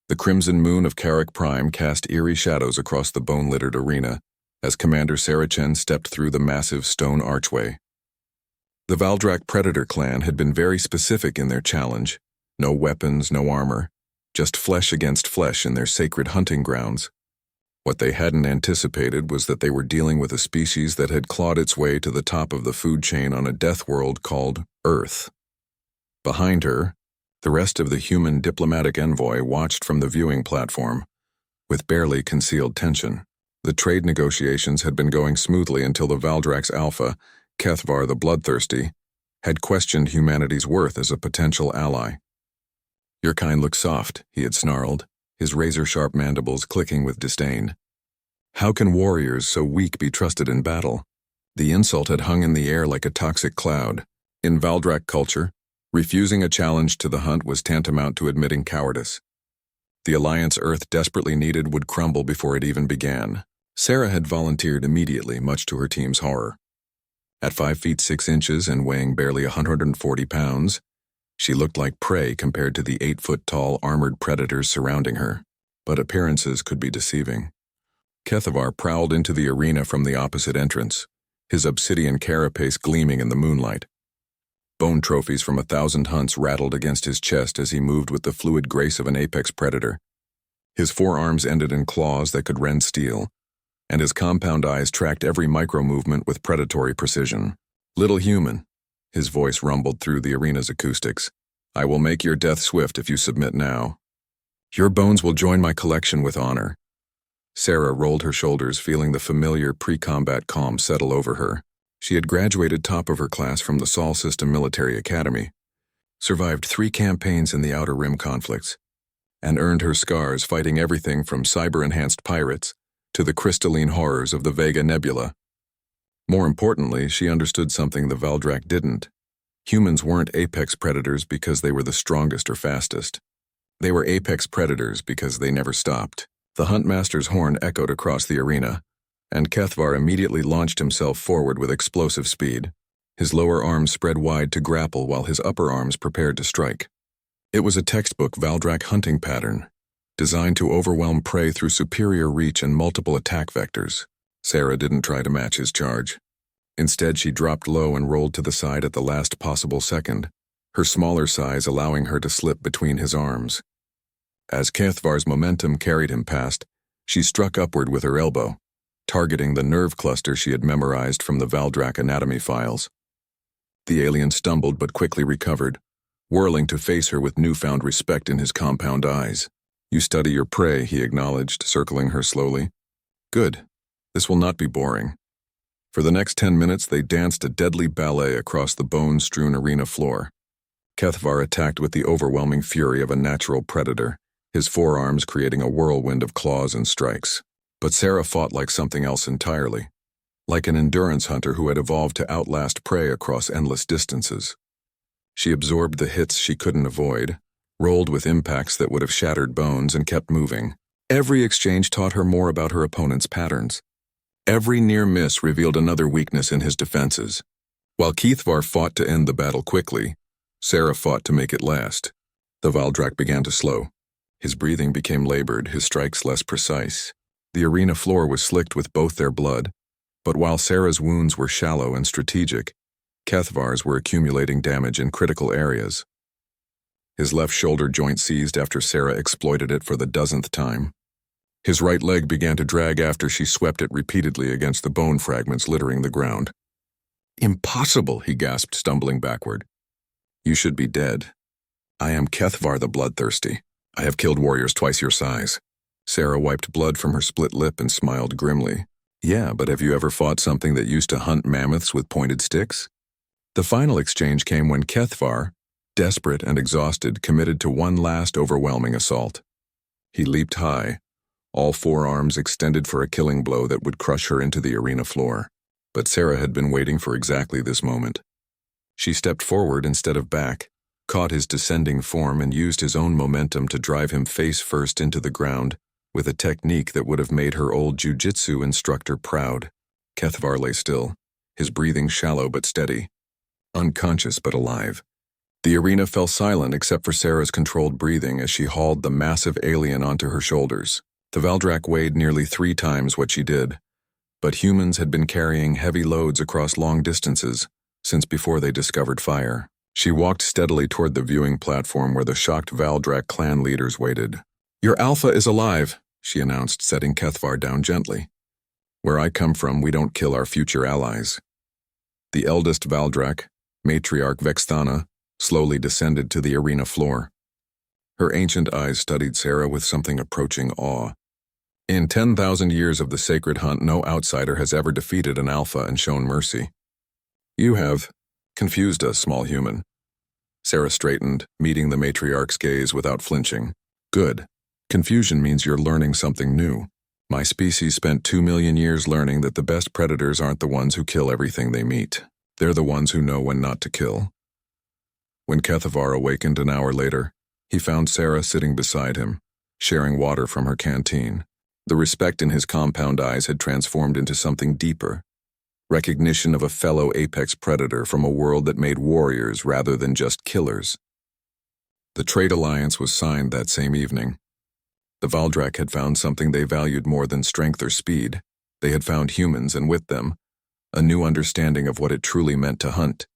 The crimson moon of Carrick Prime cast eerie shadows across the bone-littered arena as Commander Saracen stepped through the massive stone archway. The Valdrak Predator clan had been very specific in their challenge. No weapons, no armor, just flesh against flesh in their sacred hunting grounds. What they hadn't anticipated was that they were dealing with a species that had clawed its way to the top of the food chain on a death world called Earth. Behind her, the rest of the human diplomatic envoy watched from the viewing platform, with barely concealed tension. The trade negotiations had been going smoothly until the Valdrak's alpha, Kethvar the Bloodthirsty, had questioned humanity's worth as a potential ally. "Your kind looks soft," he had snarled, his razor-sharp mandibles clicking with disdain. "How can warriors so weak be trusted in battle?" The insult had hung in the air like a toxic cloud. In Valdrak culture, refusing a challenge to the hunt was tantamount to admitting cowardice. The alliance Earth desperately needed would crumble before it even began. Sarah had volunteered immediately, much to her team's horror. At 5 feet 6 inches and weighing barely 140 pounds, she looked like prey compared to the 8-foot-tall armored predators surrounding her. But appearances could be deceiving. Kethvar prowled into the arena from the opposite entrance, his obsidian carapace gleaming in the moonlight. Bone trophies from 1,000 hunts rattled against his chest as he moved with the fluid grace of an apex predator. His forearms ended in claws that could rend steel, and his compound eyes tracked every micro-movement with predatory precision. "Little human," his voice rumbled through the arena's acoustics, "I will make your death swift if you submit now. Your bones will join my collection with honor." Sarah rolled her shoulders, feeling the familiar pre-combat calm settle over her. She had graduated top of her class from the Sol System Military Academy, survived 3 campaigns in the Outer Rim conflicts, and earned her scars fighting everything from cyber-enhanced pirates to the crystalline horrors of the Vega Nebula. More importantly, she understood something the Valdrak didn't. Humans weren't apex predators because they were the strongest or fastest. They were apex predators because they never stopped. The Huntmaster's horn echoed across the arena, and Kethvar immediately launched himself forward with explosive speed. His lower arms spread wide to grapple while his upper arms prepared to strike. It was a textbook Valdrak hunting pattern, designed to overwhelm prey through superior reach and multiple attack vectors. Sarah didn't try to match his charge. Instead, she dropped low and rolled to the side at the last possible second, her smaller size allowing her to slip between his arms. As Kethvar's momentum carried him past, she struck upward with her elbow, targeting the nerve cluster she had memorized from the Valdrak anatomy files. The alien stumbled but quickly recovered, whirling to face her with newfound respect in his compound eyes. "You study your prey," he acknowledged, circling her slowly. "Good. This will not be boring." For the next 10 minutes, they danced a deadly ballet across the bone-strewn arena floor. Kethvar attacked with the overwhelming fury of a natural predator, his forearms creating a whirlwind of claws and strikes. But Sarah fought like something else entirely, like an endurance hunter who had evolved to outlast prey across endless distances. She absorbed the hits she couldn't avoid, rolled with impacts that would have shattered bones, and kept moving. Every exchange taught her more about her opponent's patterns. Every near miss revealed another weakness in his defenses. While Kethvar fought to end the battle quickly, Sarah fought to make it last. The Valdrak began to slow. His breathing became labored, his strikes less precise. The arena floor was slicked with both their blood, but while Sarah's wounds were shallow and strategic, Kethvar's were accumulating damage in critical areas. His left shoulder joint seized after Sarah exploited it for the 10th time. His right leg began to drag after she swept it repeatedly against the bone fragments littering the ground. "Impossible," he gasped, stumbling backward. "You should be dead. I am Kethvar the Bloodthirsty. I have killed warriors twice your size." Sarah wiped blood from her split lip and smiled grimly. "Yeah, but have you ever fought something that used to hunt mammoths with pointed sticks?" The final exchange came when Kethvar, desperate and exhausted, committed to one last overwhelming assault. He leaped high, all 4 arms extended for a killing blow that would crush her into the arena floor. But Sarah had been waiting for exactly this moment. She stepped forward instead of back, caught his descending form, and used his own momentum to drive him face first into the ground with a technique that would have made her old jiu-jitsu instructor proud. Kethvar lay still, his breathing shallow but steady, unconscious but alive. The arena fell silent except for Sarah's controlled breathing as she hauled the massive alien onto her shoulders. The Valdrak weighed nearly 3 times what she did, but humans had been carrying heavy loads across long distances since before they discovered fire. She walked steadily toward the viewing platform where the shocked Valdrak clan leaders waited. "Your alpha is alive," she announced, setting Kethvar down gently. "Where I come from, we don't kill our future allies." The eldest Valdrak, matriarch Vexthana, slowly descended to the arena floor. Her ancient eyes studied Sarah with something approaching awe. In 10,000 years of the sacred hunt, no outsider has ever defeated an alpha and shown mercy. "You have confused us, small human." Sarah straightened, meeting the matriarch's gaze without flinching. "Good. Confusion means you're learning something new. My species spent 2 million years learning that the best predators aren't the ones who kill everything they meet. They're the ones who know when not to kill." When Kethvar awakened an hour later, he found Sarah sitting beside him, sharing water from her canteen. The respect in his compound eyes had transformed into something deeper. Recognition of a fellow apex predator from a world that made warriors rather than just killers. The trade alliance was signed that same evening. The Valdrak had found something they valued more than strength or speed. They had found humans, and with them, a new understanding of what it truly meant to hunt.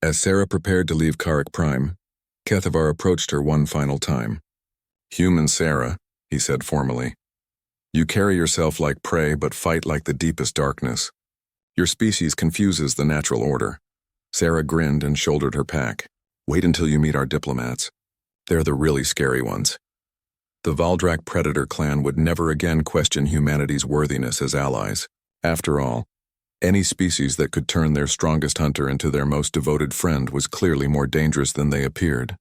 As Sarah prepared to leave Karak Prime, Kethvar approached her one final time. "Human Sarah," he said formally. "You carry yourself like prey but fight like the deepest darkness. Your species confuses the natural order." Sarah grinned and shouldered her pack. "Wait until you meet our diplomats. They're the really scary ones." The Valdrak predator clan would never again question humanity's worthiness as allies. After all, any species that could turn their strongest hunter into their most devoted friend was clearly more dangerous than they appeared.